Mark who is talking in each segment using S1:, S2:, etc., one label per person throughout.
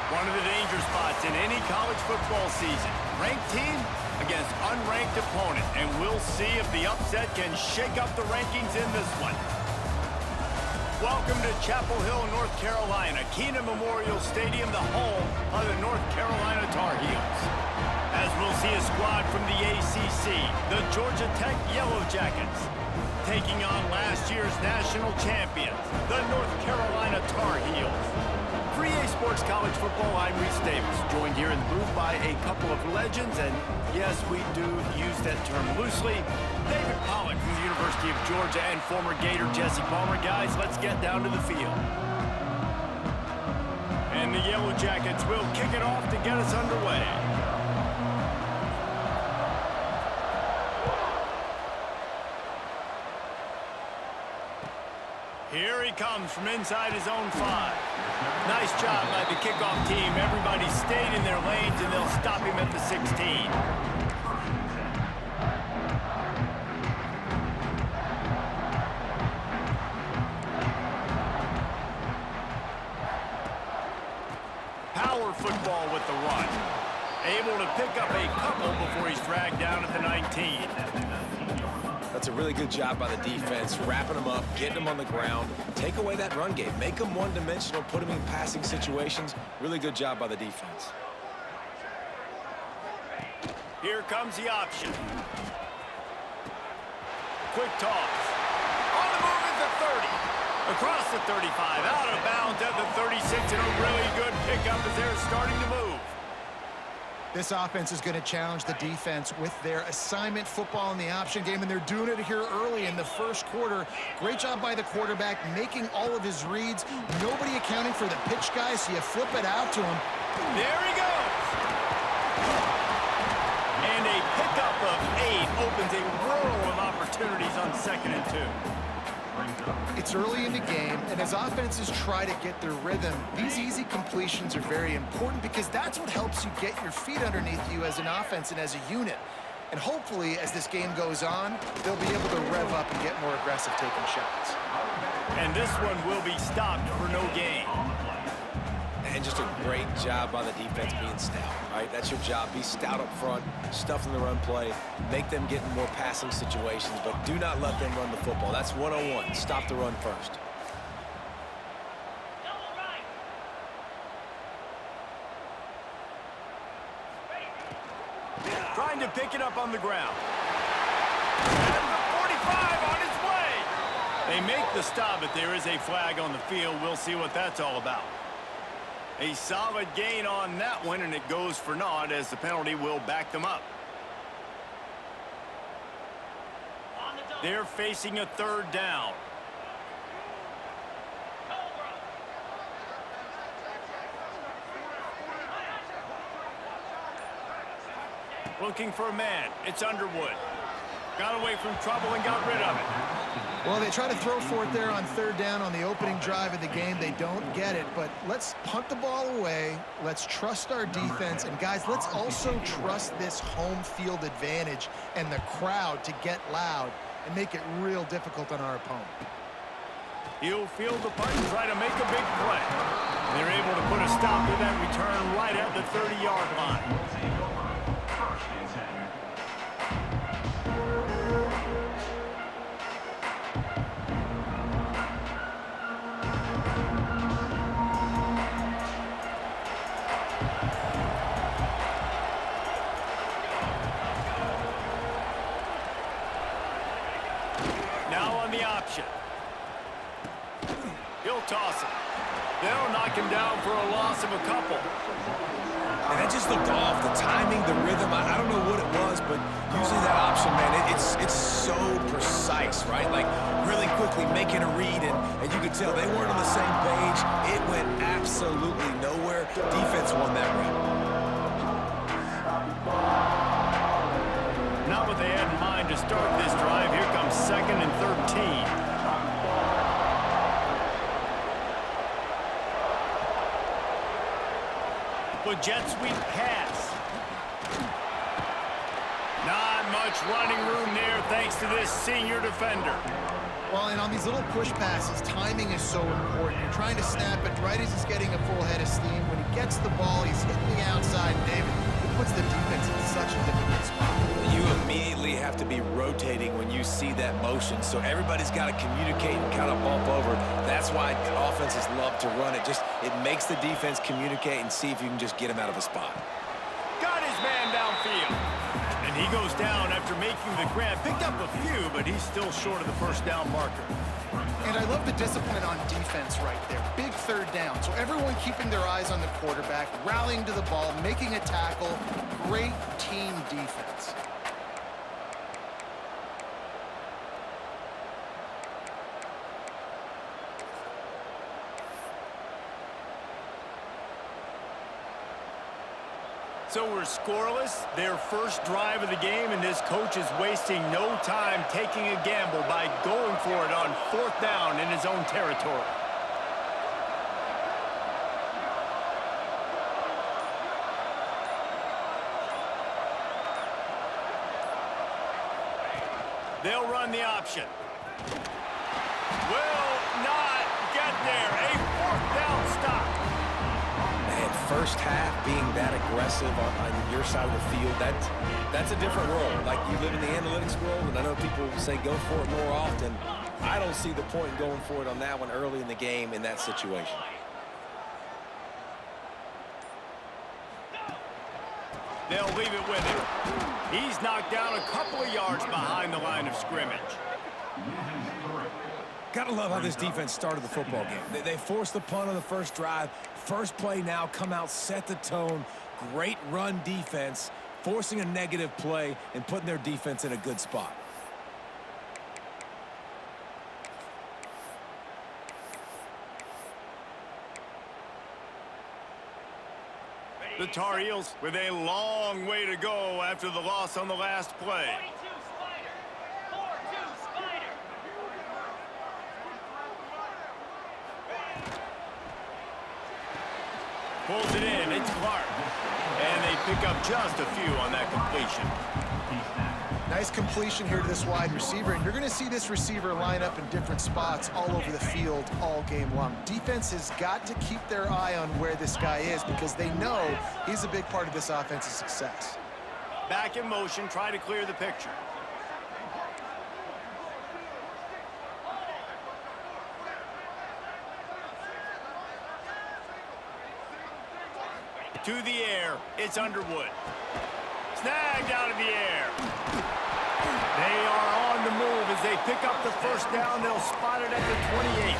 S1: One of the danger spots in any college football season. Ranked team against unranked opponent. And we'll see if the upset can shake up the rankings in this one. Welcome to Chapel Hill, North Carolina. Keenan Memorial Stadium, the home of the North Carolina Tar Heels. As we'll see a squad from the ACC, the Georgia Tech Yellow Jackets, taking on last year's national champions, the North Carolina Tar Heels. For EA Sports College Football, I'm Reese Davis, joined here in the booth by a couple of legends, and yes, we do use that term loosely. David Pollack from the University of Georgia and former Gator Jesse Palmer. Guys, let's get down to the field. And the Yellow Jackets will kick it off to get us underway. Here he comes from inside his own 5. Nice job by the kickoff team. Everybody stayed in their lanes, and they'll stop him at the 16. Power football with the run. Able to pick up a couple before he's dragged down at the 19.
S2: That's a really good job by the defense, wrapping them up, getting them on the ground. Take away that run game. Make them one-dimensional, put them in passing situations. Really good job by the defense.
S1: Here comes the option. Quick toss. On the move at the 30. Across the 35. Out of bounds at the 36. And a really good pickup as they're starting to move.
S3: This offense is going to challenge the defense with their assignment football in the option game, and they're doing it here early in the first quarter. Great job by the quarterback, making all of his reads. Nobody accounting for the pitch guy, so you flip it out to him.
S1: There he goes. And a pickup of 8 opens a whirl of opportunities on 2nd and 2.
S3: It's early in the game, and as offenses try to get their rhythm, these easy completions are very important because that's what helps you get your feet underneath you as an offense and as a unit. And hopefully, as this game goes on, they'll be able to rev up and get more aggressive taking shots.
S1: And this one will be stopped for no gain.
S2: And just a great job by the defense being stout, right? That's your job. Be stout up front, stuff in the run play, make them get in more passing situations, but do not let them run the football. That's 101. Stop the run first.
S1: Trying to pick it up on the ground. And the 45 on its way. They make the stop, but there is a flag on the field. We'll see what that's all about. A solid gain on that one, and it goes for naught as the penalty will back them up. They're facing a 3rd down. Looking for a man. It's Underwood. Got away from trouble and got rid of it.
S3: Well, they try to throw for it there on 3rd down on the opening drive of the game. They don't get it, but let's punt the ball away. Let's trust our defense. And, guys, let's also trust this home field advantage and the crowd to get loud and make it real difficult on our opponent.
S1: He'll field the punt and try to make a big play. They're able to put a stop to that return right at the 30-yard line. He'll toss it. They'll knock him down for a loss of a couple.
S2: And that just looked off. The timing, the rhythm, I don't know what it was, but using that option, man, it's so precise, right? Like, really quickly making a read, and you could tell they weren't on the same page. It went absolutely nowhere. Defense won that run.
S1: Not what they had in mind to start this drive. Here comes 2nd and 13. With jet sweep pass. Not much running room there thanks to this senior defender.
S3: Well, and on these little push passes, timing is so important. You're trying to snap it right as he's getting a full head of steam. When he gets the ball,
S2: rotating when you see that motion, so everybody's got to communicate and kind of bump over. That's why offenses love to run it. It makes the defense communicate and see if you can just get him out of a spot.
S1: Got his man downfield. And he goes down after making the grab. Picked up a few, but he's still short of the first down marker.
S3: And I love the discipline on defense right there. Big third down. So everyone keeping their eyes on the quarterback, rallying to the ball, making a tackle. Great team defense.
S1: So we're scoreless, their first drive of the game, and this coach is wasting no time taking a gamble by going for it on fourth down in his own territory. They'll run the option. Will not get there. A fourth down stop.
S2: First half being that aggressive on your side of the field, that's a different world. Like, you live in the analytics world, and I know people say go for it more often. I don't see the point in going for it on that one early in the game in that situation.
S1: They'll leave it with him. He's knocked down a couple of yards behind the line of scrimmage.
S2: Gotta love how this defense started the football game. They forced the punt on the first drive. First play now, come out, set the tone. Great run defense, forcing a negative play and putting their defense in a good spot.
S1: The Tar Heels with a long way to go after the loss on the last play. Pulls it in, it's Clark. And they pick up just a few on that completion.
S3: Nice completion here to this wide receiver, and you're going to see this receiver line up in different spots all over the field all game long. Defense has got to keep their eye on where this guy is because they know he's a big part of this offense's success.
S1: Back in motion, try to clear the picture. To the air, it's Underwood. Snagged out of the air. They are on the move as they pick up the first down. They'll spot it at the 28.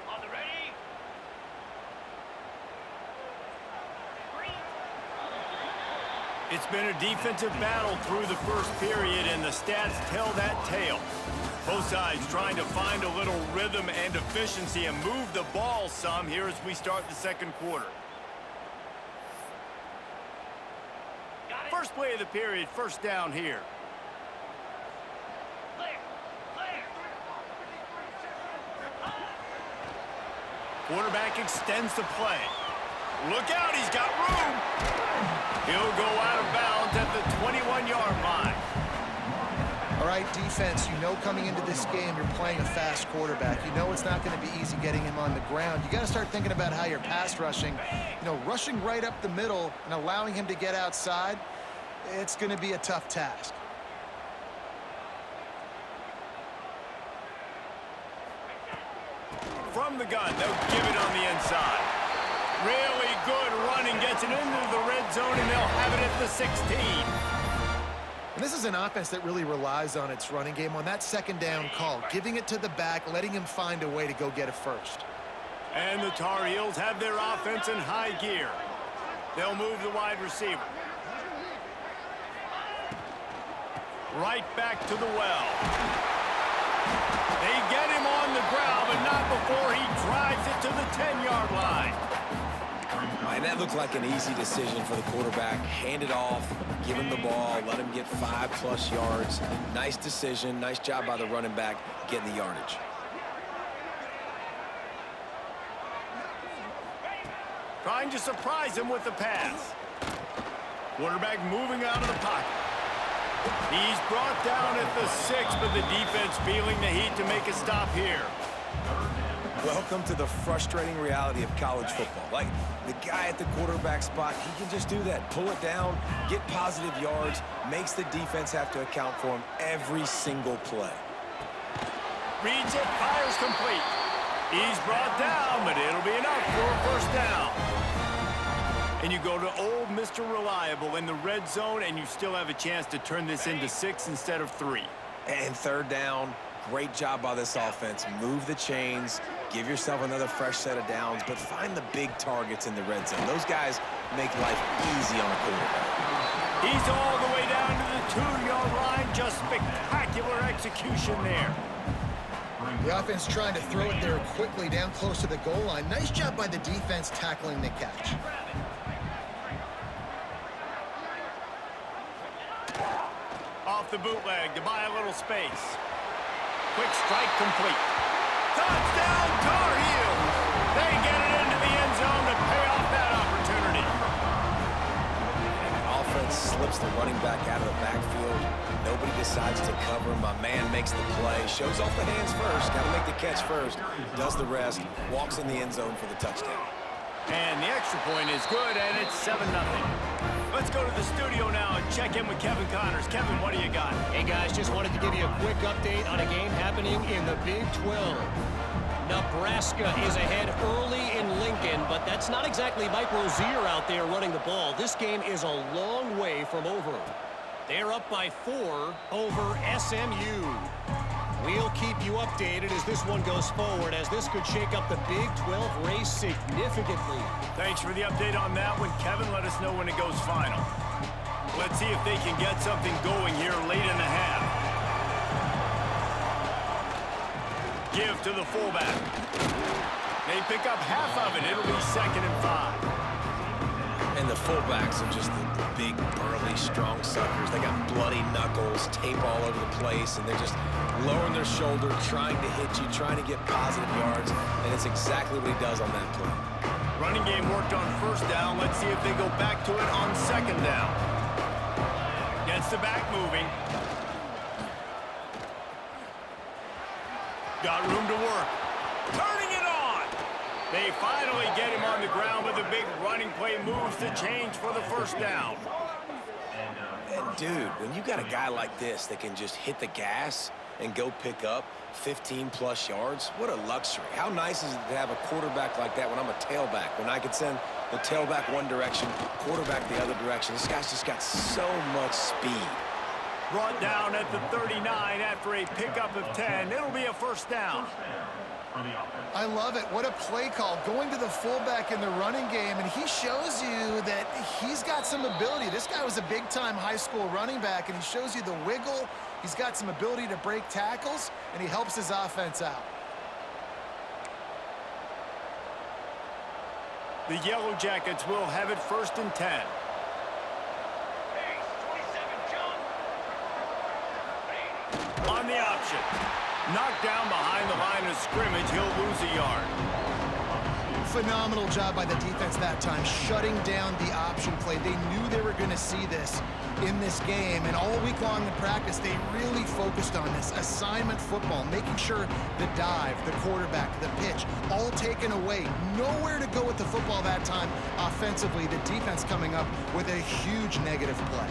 S1: On the ready. It's been a defensive battle through the first period, and the stats tell that tale. Both sides trying to find a little rhythm and efficiency and move the ball some here as we start the second quarter. First play of the period, first down here. Quarterback extends the play. Look out, he's got room. He'll go out of bounds at the 21-yard line.
S3: All right, defense, you know coming into this game you're playing a fast quarterback. You know it's not going to be easy getting him on the ground. You got to start thinking about how you're pass rushing. You know, rushing right up the middle and allowing him to get outside, it's going to be a tough task.
S1: From the gun, they'll give it on the inside. Really good running, gets it into the red zone, and they'll have it at the 16.
S3: And this is an offense that really relies on its running game on that second down call, giving it to the back, letting him find a way to go get it first.
S1: And the Tar Heels have their offense in high gear. They'll move the wide receiver. Right back to the well. They get him on the ground, but not before he drives it to the 10-yard line.
S2: And that looked like an easy decision for the quarterback. Hand it off, give him the ball, let him get 5+ yards. Nice decision, nice job by the running back getting the yardage.
S1: Trying to surprise him with the pass. Quarterback moving out of the pocket. He's brought down at the 6, but the defense feeling the heat to make a stop here.
S2: Welcome to the frustrating reality of college football. Like, the guy at the quarterback spot, he can just do that. Pull it down, get positive yards, makes the defense have to account for him every single play.
S1: Reads it, fires complete. He's brought down, but it'll be enough for a first down. And you go to old Mr. Reliable in the red zone, and you still have a chance to turn this into 6 instead of 3.
S2: And third down, great job by this offense. Move the chains, give yourself another fresh set of downs, but find the big targets in the red zone. Those guys make life easy on a quarterback.
S1: He's all the way down to the 2-yard line. Just spectacular execution there.
S3: The offense trying to throw it there quickly down close to the goal line. Nice job by the defense tackling the catch.
S1: Off the bootleg to buy a little space. Quick strike complete. Touchdown, Tar Heels! They get it into the end zone to pay off that opportunity.
S2: And the offense slips the running back out of the backfield. Nobody decides to cover. My man makes the play. Shows off the hands first. Got to make the catch first. Does the rest. Walks in the end zone for the touchdown.
S1: And the extra point is good, and it's 7-0. Let's go to the studio now and check in with Kevin Connors. Kevin, what do you got?
S4: Hey, guys, just wanted to give you a quick update on a game happening in the Big 12. Nebraska is ahead early in Lincoln, but that's not exactly Mike Rozier out there running the ball. This game is a long way from over. They're up by 4 over SMU. We'll keep you updated as this one goes forward, as this could shake up the Big 12 race significantly.
S1: Thanks for the update on that one, Kevin. Let us know when it goes final. Let's see if they can get something going here late in the half. Give to the fullback. They pick up half of it. It'll be 2nd and 5.
S2: And the fullbacks are just the big, burly, strong suckers. They got bloody knuckles, tape all over the place, and they're just lowering their shoulder, trying to hit you, trying to get positive yards, and it's exactly what he does on that play.
S1: Running game worked on 1st down. Let's see if they go back to it on 2nd down. Gets the back moving. Got room to work. Turning it on. They finally get him on the ground with a big running play, moves the change for the 1st down.
S2: And, dude, when you got a guy like this that can just hit the gas and go pick up 15-plus yards, what a luxury. How nice is it to have a quarterback like that when I'm a tailback, when I could send the tailback one direction, quarterback the other direction. This guy's just got so much speed.
S1: Brought down at the 39 after a pickup of 10. It'll be a 1st down.
S3: I love it. What a play call. Going to the fullback in the running game, and he shows you that he's got some ability. This guy was a big-time high school running back, and he shows you the wiggle. He's got some ability to break tackles, and he helps his offense out.
S1: The Yellow Jackets will have it 1st and 10. On the option. Knocked down behind the line of scrimmage. He'll lose a yard.
S3: Phenomenal job by the defense that time, shutting down the option play. They knew they were going to see this in this game, and all week long in practice, they really focused on this. Assignment football, making sure the dive, the quarterback, the pitch, all taken away. Nowhere to go with the football that time offensively. The defense coming up with a huge negative play.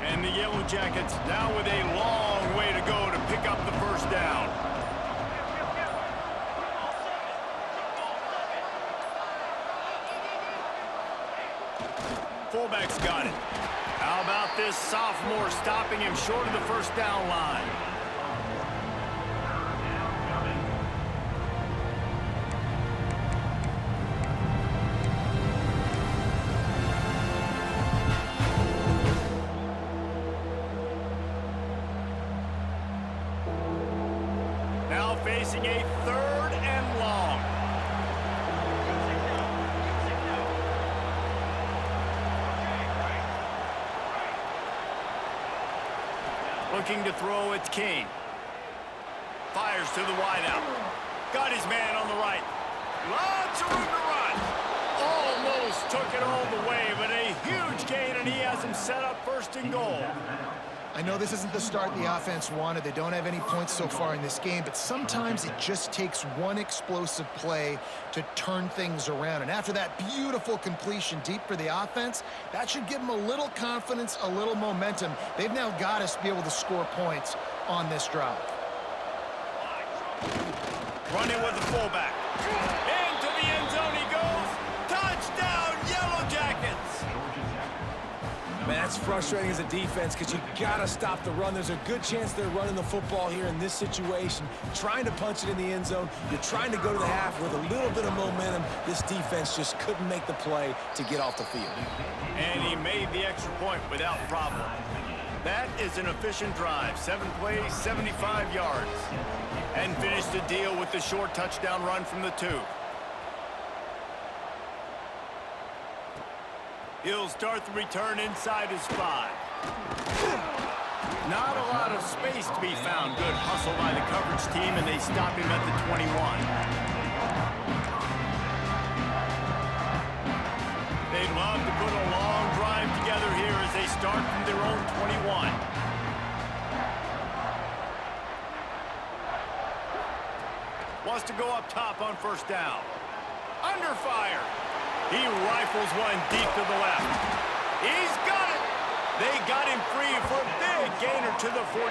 S1: And the Yellow Jackets now with a long way to go to pick up the 1st down. Fullback's got it. How about this sophomore stopping him short of the 1st down line? Now facing a 3rd and long. Looking to throw, it's King. Fires to the wideout. Got his man on the right. Lots of room to run. Almost took it all the way, but a huge gain and he has him set up first and goal.
S3: I know this isn't the start the offense wanted. They don't have any points so far in this game, but sometimes it just takes one explosive play to turn things around. And after that beautiful completion deep for the offense, that should give them a little confidence, a little momentum. They've now got us to be able to score points on this drive.
S1: Running with the fullback. Into the end zone he goes. Touchdown, Yellow Jackets!
S2: Man, that's frustrating as a defense because you got to stop the run. There's a good chance they're running the football here in this situation, trying to punch it in the end zone. You're trying to go to the half with a little bit of momentum. This defense just couldn't make the play to get off the field.
S1: And he made the extra point without problem. That is an efficient drive. 7 plays, 75 yards. And finished the deal with the short touchdown run from the 2. He'll start the return inside his 5. Not a lot of space to be found. Good hustle by the coverage team, and they stop him at the 21. They'd love to put a long drive together here as they start from their own 21. Wants to go up top on first down. Under fire. He rifles one deep to the left. He's got it. They got him free for a big gainer to the 43.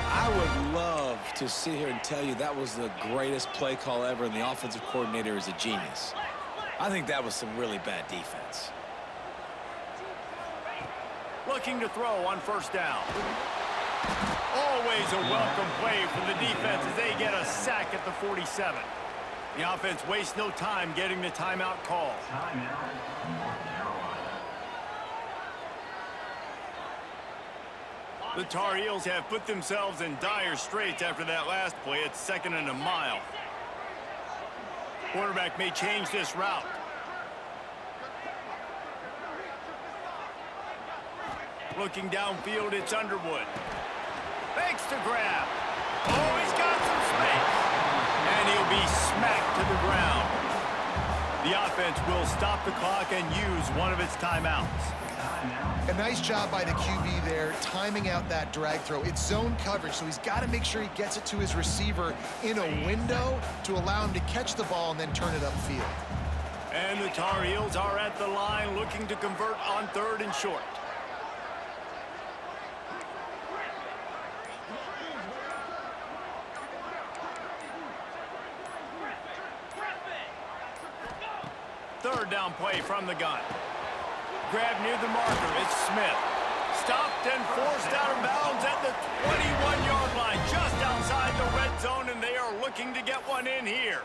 S2: I would love to sit here and tell you that was the greatest play call ever, and the offensive coordinator is a genius. I think that was some really bad defense.
S1: Looking to throw on first down. Always a welcome play for the defense as they get a sack at the 47. The offense wastes no time getting the timeout call. The Tar Heels have put themselves in dire straits after that last play. It's 2nd and a mile. Quarterback may change this route. Looking downfield, it's Underwood. Fakes to grab. Oh, he's got some space. And he'll be smacked to the ground. The offense will stop the clock and use one of its timeouts.
S3: A nice job by the QB there, timing out that drag throw. It's zone coverage, so he's got to make sure he gets it to his receiver in a window to allow him to catch the ball and then turn it upfield.
S1: And the Tar Heels are at the line looking to convert on 3rd and short. Third down play from the gun. Grab near the marker. It's Smith. Stopped and forced out of bounds at the 21-yard line, just outside the red zone, and they are looking to get one in here.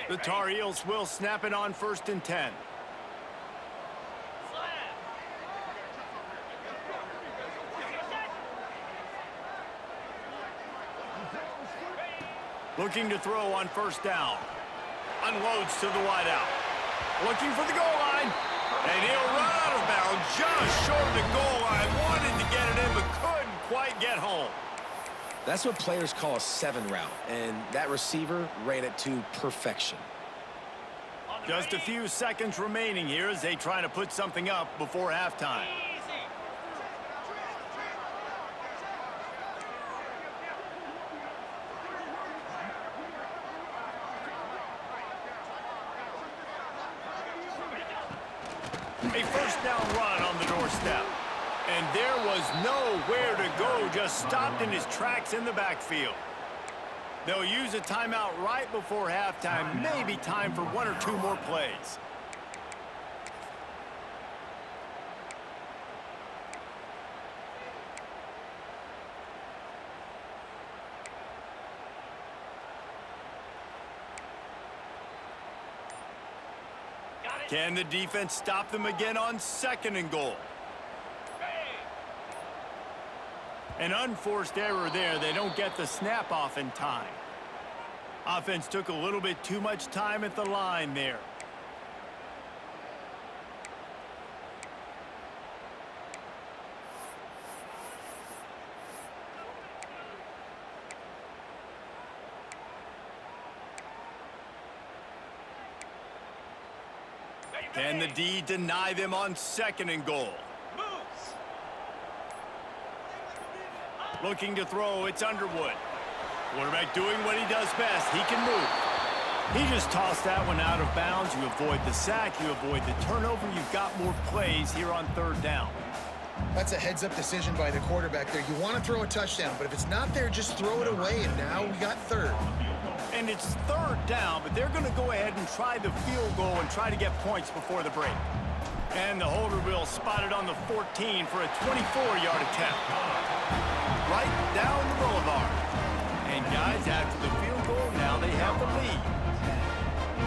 S1: The Tar Heels will snap it on 1st and 10. Looking to throw on first down. Unloads to the wideout. Looking for the goal line. And he'll run out of bounds just short of the goal line. Wanted to get it in, but couldn't quite get home.
S2: That's what players call a 7 route, and that receiver ran it to perfection.
S1: Just a few seconds remaining here as they try to put something up before halftime. A first down run on the doorstep. And there was nowhere to go, just stopped in his tracks in the backfield. They'll use a timeout right before halftime, maybe time for 1 or 2 more plays. Can the defense stop them again on 2nd and goal? An unforced error there. They don't get the snap off in time. Offense took a little bit too much time at the line there. Can the D deny them on 2nd and goal? Looking to throw, it's Underwood. Quarterback doing what he does best. He can move. He just tossed that one out of bounds. You avoid the sack, you avoid the turnover. You've got more plays here on 3rd down.
S3: That's a heads-up decision by the quarterback there. You want to throw a touchdown, but if it's not there, just throw it away, and now we got 3rd.
S1: And it's 3rd down, but they're going to go ahead and try the field goal and try to get points before the break. And the holder will spot it on the 14 for a 24-yard attempt. Right down the boulevard. And guys, after the field goal, now they have the lead.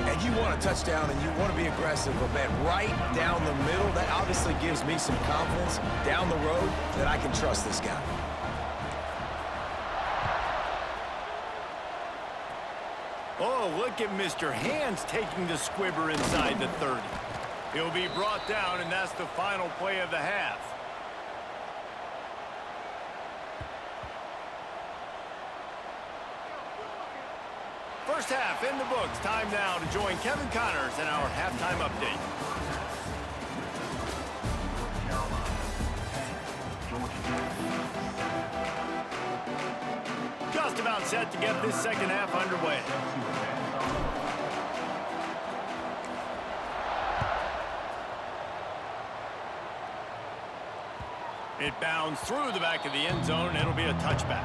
S2: And you want a touchdown and you want to be aggressive, but man, right down the middle, that obviously gives me some confidence down the road that I can trust this guy.
S1: Oh, look at Mr. Hands taking the squibber inside the 30. He'll be brought down, and that's the final play of the half. First half in the books. Time now to join Kevin Connors in our halftime update. Just about set to get this 2nd half underway. It bounds through the back of the end zone, and it'll be a touchback.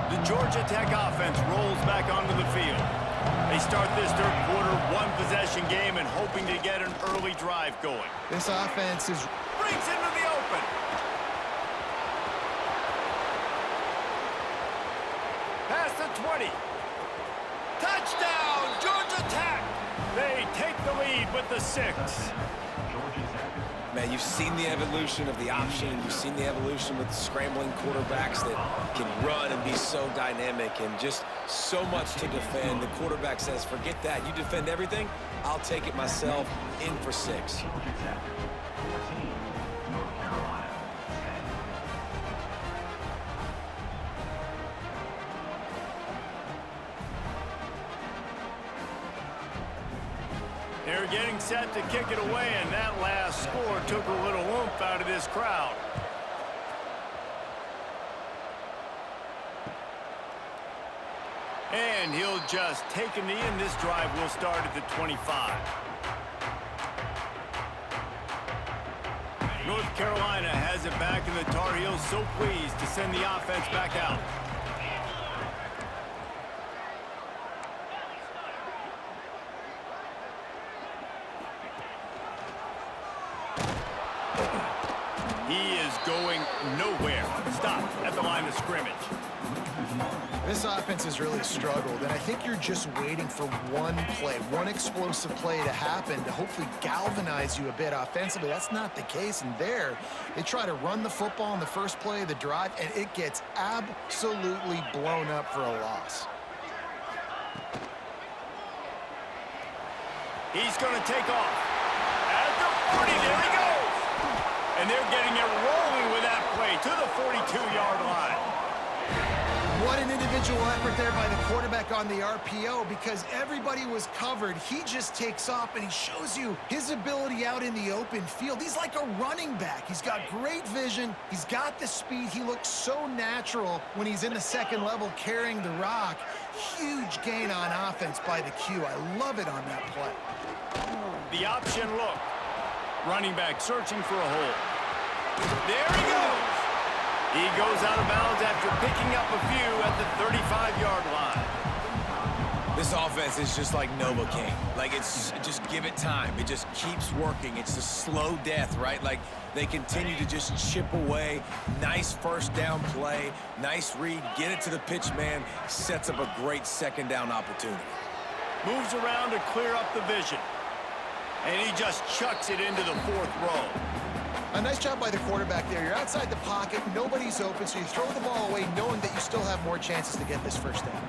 S1: The Georgia Tech offense rolls back onto the field. They start this 3rd quarter one-possession game and hoping to get an early drive going.
S3: This offense is...
S1: Breaks into the open. Past the 20. Touchdown, Georgia Tech. They take the lead with the 6.
S2: Man, you've seen the evolution of the option. You've seen the evolution with scrambling quarterbacks that can run and be so dynamic and just so much to defend. The quarterback says, forget that. You defend everything, I'll take it myself. In for 6.
S1: They're getting set to kick it away, and that last score took a little oomph out of this crowd. And he'll just take a knee, and this drive will start at the 25. North Carolina has it back, and the Tar Heels so pleased to send the offense back out. He is going nowhere. Stop at the line of scrimmage.
S3: This offense has really struggled, and I think you're just waiting for one play, one explosive play to happen to hopefully galvanize you a bit offensively. That's not the case, and there, they try to run the football in the first play of the drive, and it gets absolutely blown up for a loss.
S1: He's going to take off. At the 40, there he goes. And they're getting it rolling with that play to the 42-yard line.
S3: What an individual effort there by the quarterback on the RPO, because everybody was covered. He just takes off, and he shows you his ability out in the open field. He's like a running back. He's got great vision. He's got the speed. He looks so natural when he's in the 2nd level carrying the rock. Huge gain on offense by the Q. I love it on that play.
S1: The option look. Running back searching for a hole. There he goes. He goes out of bounds after picking up a few at the 35-yard line.
S2: This offense is just like Novocaine. Like, it's just give it time. It just keeps working. It's a slow death, right? Like, they continue to just chip away. Nice 1st down play. Nice read. Get it to the pitch man. Sets up a great 2nd down opportunity.
S1: Moves around to clear up the vision. And he just chucks it into the 4th row.
S3: A nice job by the quarterback there. You're outside the pocket. Nobody's open, so you throw the ball away knowing that you still have more chances to get this 1st down.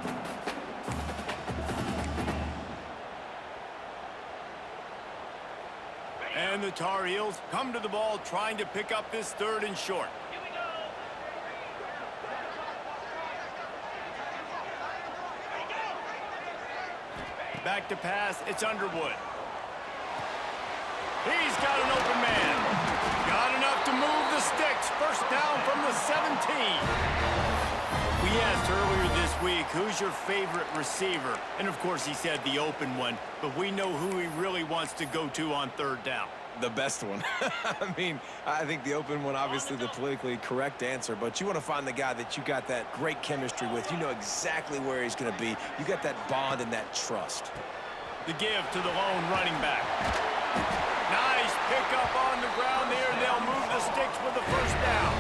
S1: And the Tar Heels come to the ball trying to pick up this 3rd and short. Back to pass, it's Underwood. He's got an open man. Got enough to move the sticks. First down from the 17. We asked earlier this week, who's your favorite receiver? And of course he said the open one, but we know who he really wants to go to on 3rd down.
S2: The best one. I mean, I think the open one, obviously the politically correct answer, but you want to find the guy that you got that great chemistry with. You know exactly where he's going to be. You got that bond and that trust.
S1: The give to the lone running back. Nice pickup on the ground there. They'll move the sticks with the 1st down.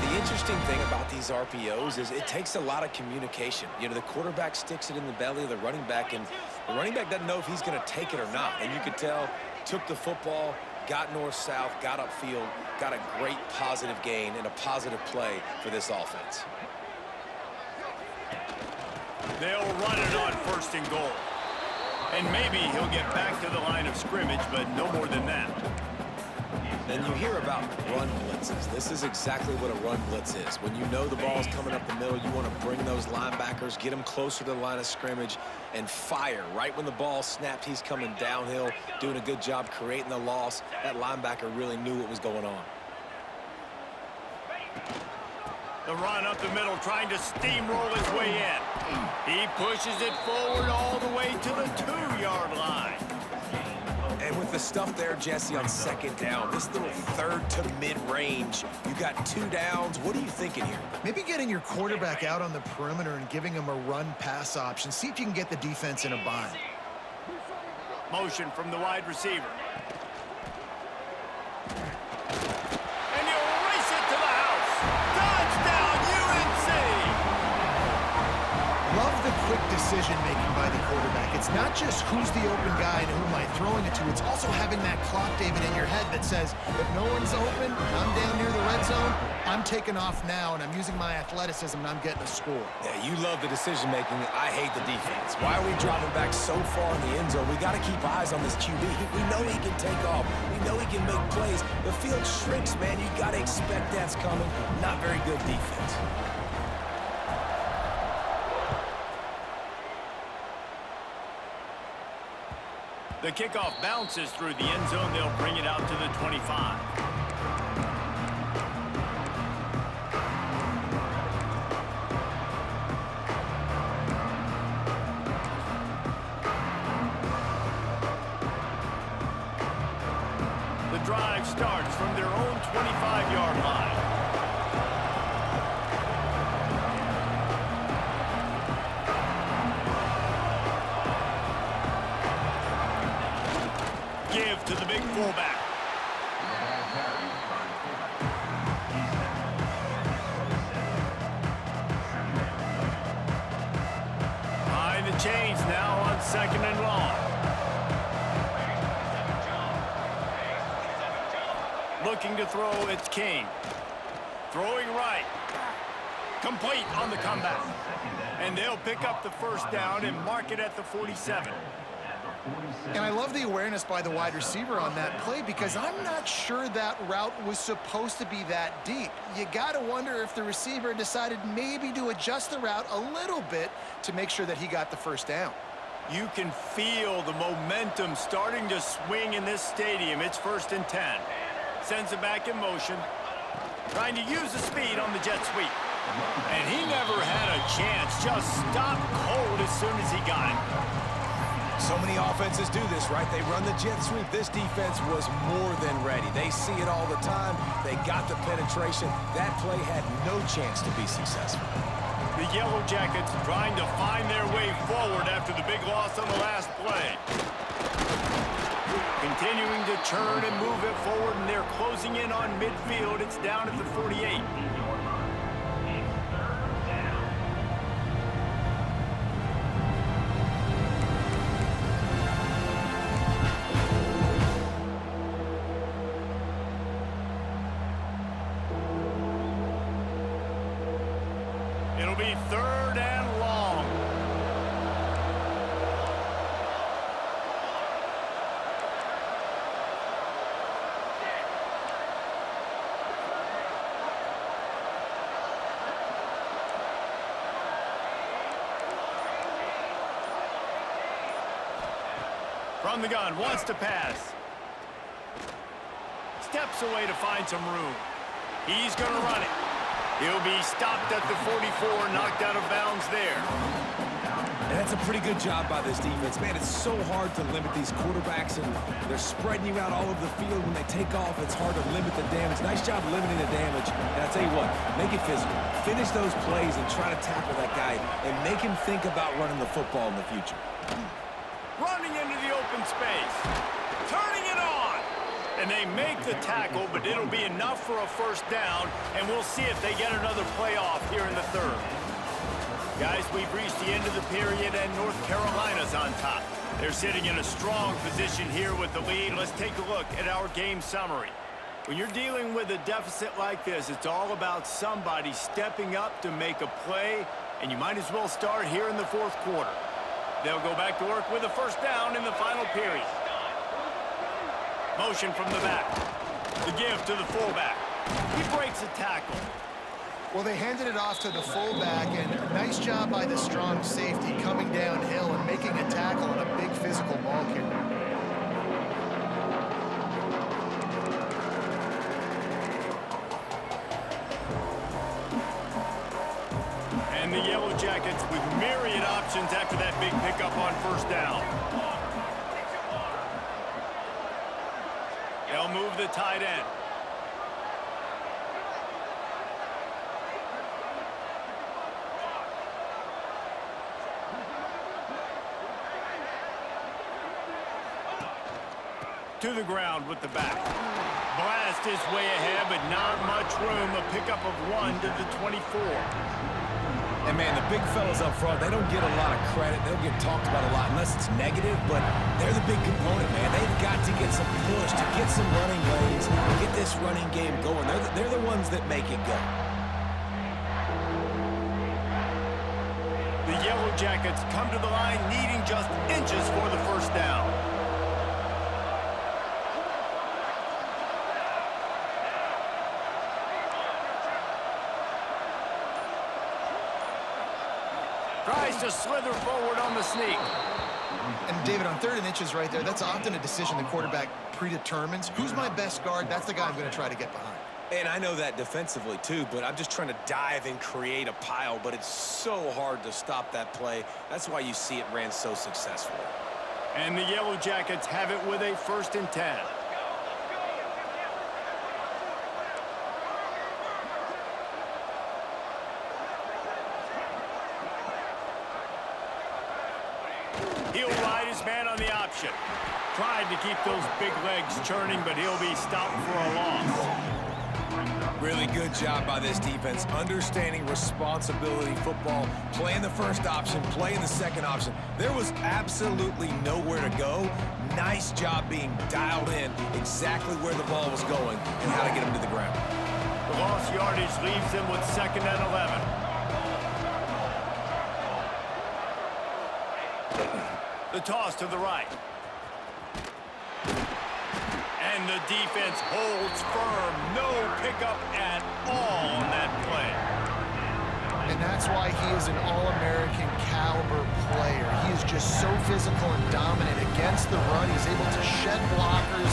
S2: The interesting thing about these RPOs is it takes a lot of communication. You know, the quarterback sticks it in the belly of the running back, and the running back doesn't know if he's going to take it or not. And you could tell, took the football, got north-south, got upfield, got a great positive gain and a positive play for this offense.
S1: They'll run it on 1st and goal. And maybe he'll get back to the line of scrimmage, but no more than that.
S2: And you hear about run blitzes. This is exactly what a run blitz is. When you know the ball's coming up the middle, you want to bring those linebackers, get them closer to the line of scrimmage, and fire. Right when the ball snapped, he's coming downhill, doing a good job creating the loss. That linebacker really knew what was going on.
S1: The run up the middle, trying to steamroll his way in. He pushes it forward all the way to the 2-yard line.
S2: And with the stuff there, Jesse, on 2nd down, this little 3rd to mid-range, you got 2 downs. What are you thinking here?
S3: Maybe getting your quarterback out on the perimeter and giving him a run-pass option. See if you can get the defense in a bind.
S1: Motion from the wide receiver. And he'll race it to the house. Touchdown, UNC!
S3: Love the quick decision-making by the quarterback. It's not just who's the open guy and who am I throwing it to. It's also having that clock, David, in your head that says, if no one's open, I'm down near the red zone, I'm taking off now, and I'm using my athleticism, and I'm getting a score.
S2: Yeah, you love the decision-making. I hate the defense. Why are we dropping back so far in the end zone? We got to keep eyes on this QB. We know he can take off. We know he can make plays. The field shrinks, man. You got to expect that's coming. Not very good defense.
S1: The kickoff bounces through the end zone. They'll bring it out to the 25. The drive starts from their own 25-yard line. Give to the big fullback. Behind the chains now on 2nd and long. Looking to throw, it's King. Throwing right. Complete on the comeback. And they'll pick up the 1st down and mark it at the 47.
S3: And I love the awareness by the wide receiver on that play because I'm not sure that route was supposed to be that deep. You got to wonder if the receiver decided maybe to adjust the route a little bit to make sure that he got the 1st down.
S1: You can feel the momentum starting to swing in this stadium. It's 1st and 10. Sends it back in motion. Trying to use the speed on the jet sweep. And he never had a chance. Just stopped cold as soon as he got it.
S2: So many offenses do this, right? They run the jet sweep. This defense was more than ready. They see it all the time. They got the penetration. That play had no chance to be successful.
S1: The Yellow Jackets trying to find their way forward after the big loss on the last play. Continuing to churn and move it forward, and they're closing in on midfield. It's down at the 48. It'll be 3rd and long. From the gun, wants to pass. Steps away to find some room. He's going to run it. He'll be stopped at the 44, knocked out of bounds there.
S2: And that's a pretty good job by this defense. Man, it's so hard to limit these quarterbacks, and they're spreading you out all over the field. When they take off, it's hard to limit the damage. Nice job limiting the damage. And I'll tell you what, make it physical. Finish those plays and try to tackle that guy and make him think about running the football in the future.
S1: Running into the open space. Turning it on. And they make the tackle, but it'll be enough for a first down, and we'll see if they get another play off here in the third. Guys, we've reached the end of the period, and North Carolina's on top. They're sitting in a strong position here with the lead. Let's take a look at our game summary. When you're dealing with a deficit like this, it's all about somebody stepping up to make a play, and you might as well start here in the fourth quarter. They'll go back to work with a first down in the final period. Motion from the back. The give to the fullback. He breaks a tackle.
S3: Well, they handed it off to the fullback, and nice job by the strong safety coming downhill and making a tackle on a big physical ball carrier.
S1: And the Yellow Jackets with myriad options after that big pickup on first down. They'll move the tight end. To the ground with the back. Blast is way ahead, but not much room. A pickup of 1 to the 24.
S2: And, man, the big fellas up front, they don't get a lot of credit. They don't get talked about a lot unless it's negative, but they're the big component, man. They've got to get some push, to get some running lanes, get this running game going. They're the ones that make it go.
S1: The Yellow Jackets come to the line needing just inches for the first down. Tries to slither forward on the sneak.
S3: And, David, on 3rd and inches right there, that's often a decision the quarterback predetermines. Who's my best guard? That's the guy I'm going to try to get behind.
S2: And I know that defensively, too, but I'm just trying to dive and create a pile, but it's so hard to stop that play. That's why you see it ran so successfully.
S1: And the Yellow Jackets have it with a 1st and 10. He'll ride his man on the option. Tried to keep those big legs churning, but he'll be stopped for a loss.
S2: Really good job by this defense, understanding responsibility football, playing the first option, playing the second option. There was absolutely nowhere to go. Nice job being dialed in exactly where the ball was going and how to get him to the ground.
S1: The lost yardage leaves him with 2nd and 11. The toss to the right. And the defense holds firm. No pickup at all on that play.
S3: And that's why he is an All-American caliber player. He is just so physical and dominant against the run. He's able to shed blockers,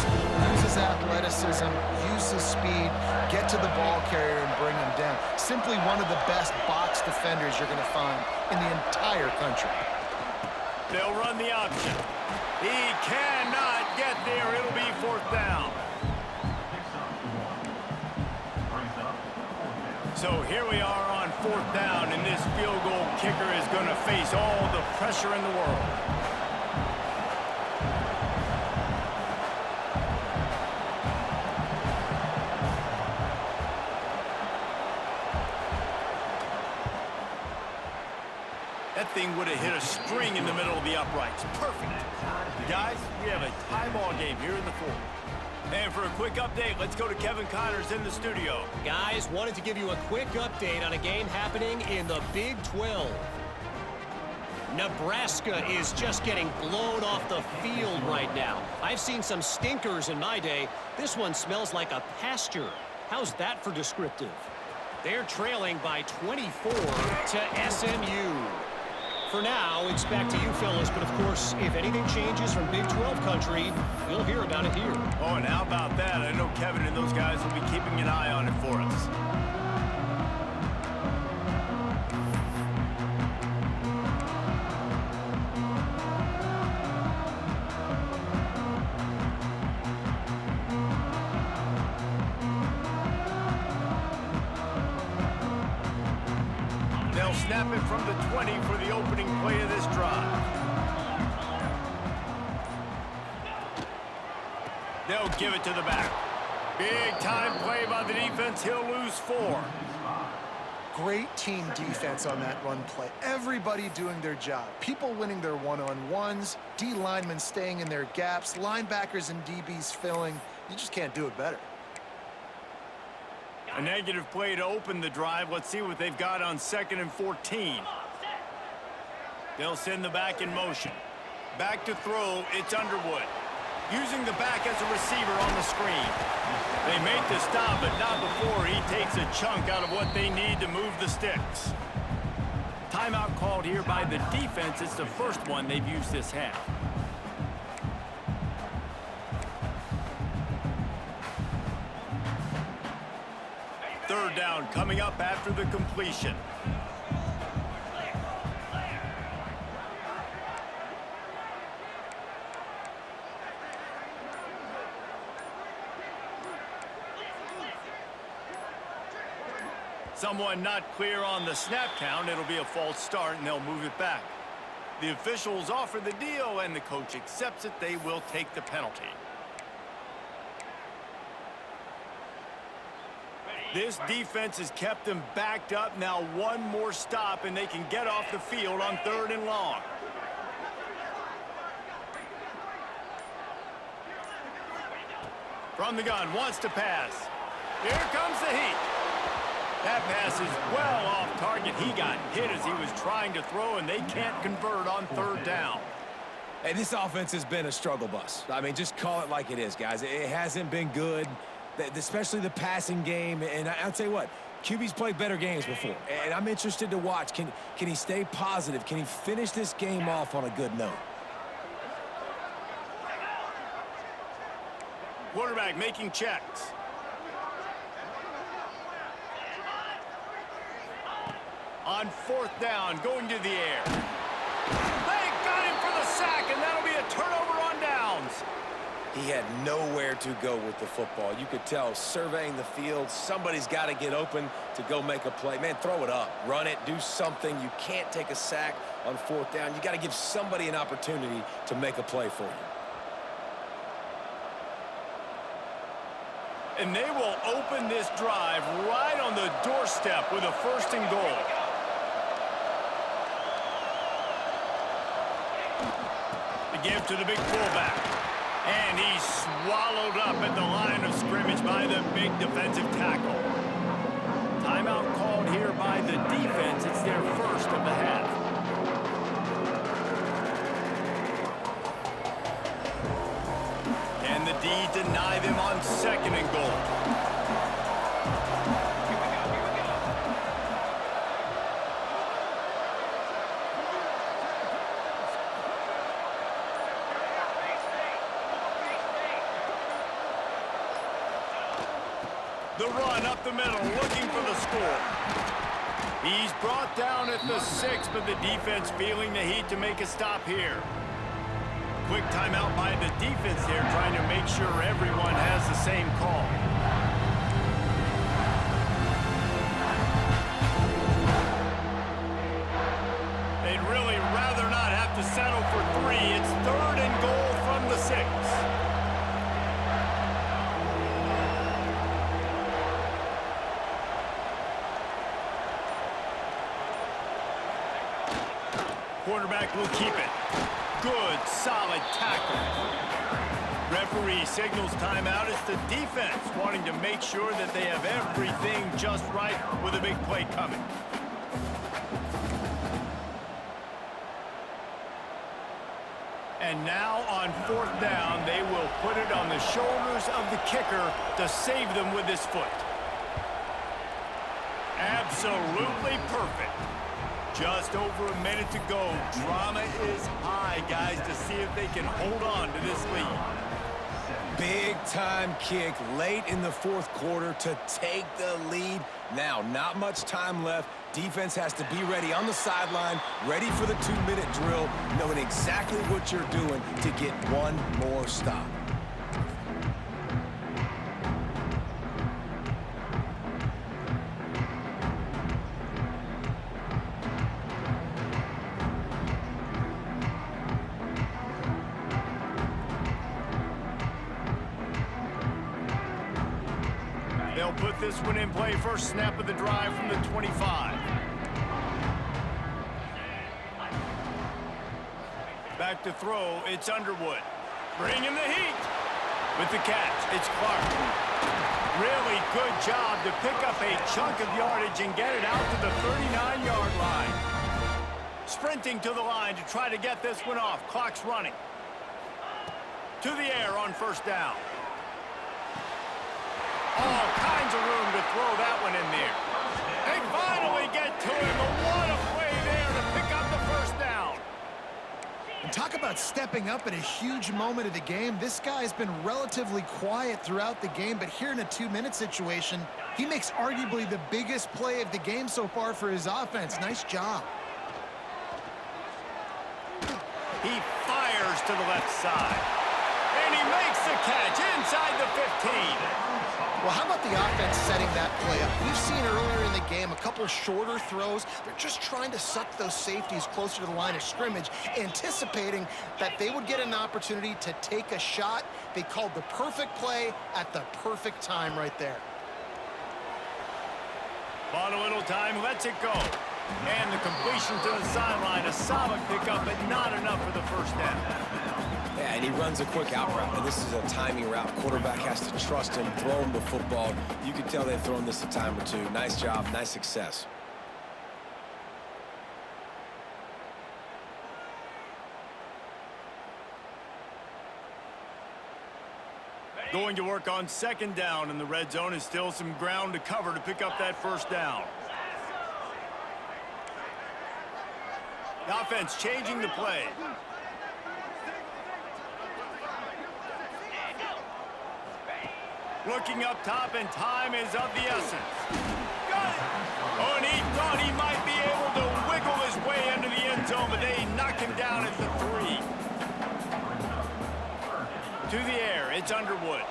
S3: use his athleticism, use his speed, get to the ball carrier and bring him down. Simply one of the best box defenders you're going to find in the entire country.
S1: They'll run the option. He cannot get there. It'll be 4th down. So here we are on 4th down, and this field goal kicker is going to face all the pressure in the world. That thing would have hit a string in the middle of the uprights. Perfect. Guys, we have a tie ball game here in the 4th. And for a quick update, let's go to Kevin Connors in the studio.
S4: Guys, wanted to give you a quick update on a game happening in the Big 12. Nebraska is just getting blown off the field right now. I've seen some stinkers in my day. This one smells like a pasture. How's that for descriptive? They're trailing by 24 to SMU. For now, it's back to you fellas, but of course, if anything changes from Big 12 country, you'll hear about it here.
S1: Oh, and how about that? I know Kevin and those guys will be keeping an eye on it for us. They'll snap it from the 20 for the opening play of this drive. They'll give it to the back. Big time play by the defense. He'll lose 4.
S3: Great team defense on that run play. Everybody doing their job. People winning their one-on-ones, D linemen staying in their gaps, linebackers and DBs filling. You just can't do it better.
S1: A negative play to open the drive. Let's see what they've got on 2nd and 14. They'll send the back in motion. Back to throw, it's Underwood. Using the back as a receiver on the screen. They make the stop, but not before he takes a chunk out of what they need to move the sticks. Timeout called here by the defense. It's the first one they've used this half. Third down coming up after the completion. Someone not clear on the snap count. It'll be a false start, and they'll move it back. The officials offer the deal, and the coach accepts it. They will take the penalty. This defense has kept them backed up. Now one more stop, and they can get off the field on 3rd and long. From the gun, wants to pass. Here comes the heat. That pass is well off target. He got hit as he was trying to throw, and they can't convert on 3rd down.
S2: Hey, this offense has been a struggle bus. I mean, just call it like it is, guys. It hasn't been good, especially the passing game. And I'll tell you what, QB's played better games before. And I'm interested to watch. Can he stay positive? Can he finish this game off on a good note?
S1: Quarterback making checks. On 4th down, going to the air. They got him for the sack, and that'll be a turnover on downs.
S2: He had nowhere to go with the football. You could tell, surveying the field, somebody's got to get open to go make a play. Man, throw it up, run it, do something. You can't take a sack on 4th down. You got to give somebody an opportunity to make a play for you.
S1: And they will open this drive right on the doorstep with a 1st and goal. The give to the big fullback. And he's swallowed up at the line of scrimmage by the big defensive tackle. Timeout called here by the defense. It's their first of the half. Can the D deny them on 2nd and goal? The run up the middle, looking for the score. He's brought down at the 6, but the defense feeling the heat to make a stop here. Quick timeout by the defense there, trying to make sure everyone has the same call. They'd really rather not have to settle for 3. It's 3rd and goal from the 6. Quarterback will keep it. Good, solid tackle. Referee signals timeout. It's the defense wanting to make sure that they have everything just right with a big play coming. And now on 4th down, they will put it on the shoulders of the kicker to save them with his foot. Absolutely perfect. Just over a minute to go. Drama is high, guys, to see if they can hold on to this lead.
S2: Big-time kick late in the fourth quarter to take the lead. Now, not much time left. Defense has to be ready on the sideline, ready for the 2-minute drill, knowing exactly what you're doing to get one more stop.
S1: They'll put this one in play. First snap of the drive from the 25. Back to throw, it's Underwood. Bringing the heat. With the catch, it's Clark. Really good job to pick up a chunk of yardage and get it out to the 39-yard line. Sprinting to the line to try to get this one off. Clock's running. To the air on first down. All kinds of room to throw that one in there. They finally get to him, but what a play there to pick up the first down.
S3: And talk about stepping up at a huge moment of the game. This guy has been relatively quiet throughout the game, but here in a 2-minute situation, he makes arguably the biggest play of the game so far for his offense. Nice job.
S1: He fires to the left side. And he makes the catch inside the 15.
S3: Well, how about the offense setting that play up? We've seen earlier in the game a couple of shorter throws. They're just trying to suck those safeties closer to the line of scrimmage, anticipating that they would get an opportunity to take a shot. They called the perfect play at the perfect time right there.
S1: Bought a little time, lets it go. And the completion to the sideline, a solid pickup, but not enough for the first down.
S2: Yeah, and he runs a quick out route, and this is a timing route. Quarterback has to trust him, throw him the football. You can tell they've thrown this a time or two. Nice job, nice success.
S1: Going to work on second down in the red zone, and still some ground to cover to pick up that first down. The offense changing the play. Looking up top, and time is of the essence. Got it! Oh, and he thought he might be able to wiggle his way into the end zone, but they knock him down at the 3. To the air, it's Underwood.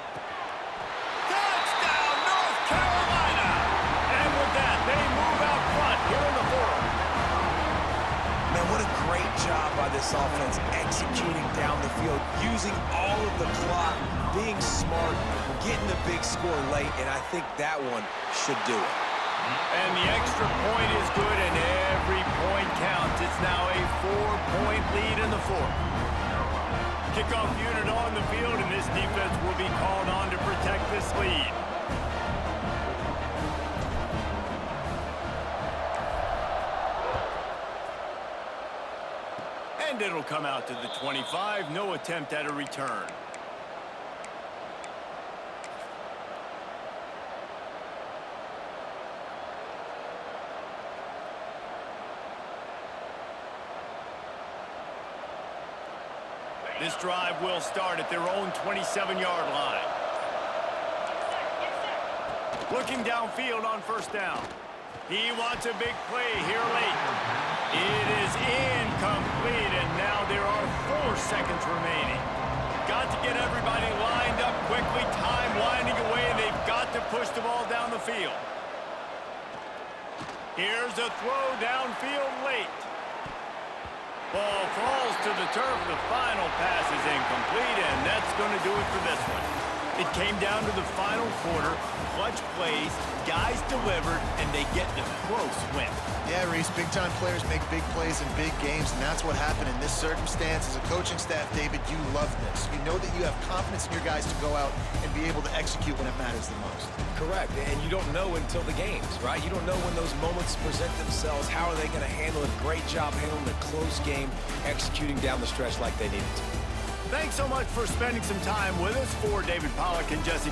S1: Touchdown, North Carolina! And with that, they move out front here in the 4th.
S2: Man, what a great job by this offense executing down the field, using all of the clock, being smart, getting the big score late, and I think that one should do it.
S1: And the extra point is good, and every point counts. It's now a 4-point lead in the 4th. Kickoff unit on the field, and this defense will be called on to protect this lead. And it'll come out to the 25. No attempt at a return. This drive will start at their own 27-yard line. Looking downfield on first down. He wants a big play here late. It is incomplete, and now there are 4 seconds remaining. Got to get everybody lined up quickly, time winding away, and they've got to push the ball down the field. Here's a throw downfield late. Ball falls to the turf. The final pass is incomplete, and that's going to do it for this one. It came down to the final quarter. Clutch plays, guys delivered, and they get the close win.
S3: Yeah, Reese, big-time players make big plays in big games, and that's what happened in this circumstance. As a coaching staff, David, you love this. You know that you have confidence in your guys to go out and be able to execute when it matters the most.
S2: Correct, and you don't know until the games, right? You don't know when those moments present themselves. How are they going to handle it? Great job handling a close game, executing down the stretch like they needed to.
S1: Thanks so much for spending some time with us. For David Pollack and Jesse